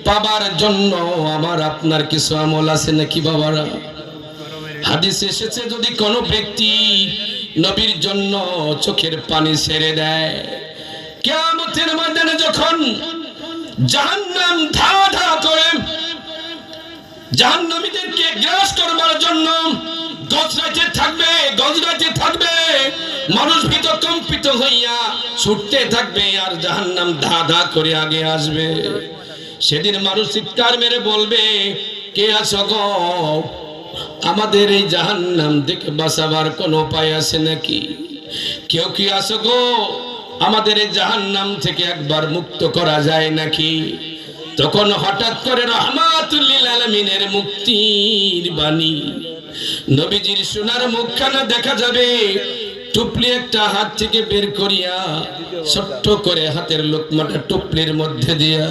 পাবার জন্য আমার আপনার কিছু আমল আছে নাকি বাবারা? হাদিসে এসেছে যদি কোনো ব্যক্তি নবীর জন্য চোখের পানি ছেড়ে দেয়, কিয়ামতের ময়দানে যখন জাহান্নাম ধা ধা করে জাহান্নামীদেরকে গ্রাস করবার জন্য গজরাইতে থাকবে, মানুষ ভীত কম্পিত হইয়া ছুটতে থাকবে আর জাহান্নাম ধা ধা করে আগে আসবে। সেদিন মানুষ চিৎকার মেরে বলবে, কে আছো গো? আমাদের এই জাহান্নাম থেকে বাঁচাবার কোনো উপায় আছে নাকি? কেউ কি আছো গো? আমাদের এই জাহান্নাম থেকে একবার মুক্ত করা যায় নাকি? তখন হঠাৎ করে রাহমাতুল লিল আলামিনের মুক্তির বাণী, নবীজির সোনার মুখখানা দেখা যাবে। টুপলি একটা হাত থেকে বের করিয়া ছোট্ট করে হাতের লোকমাটা টুপলির মধ্যে দিয়া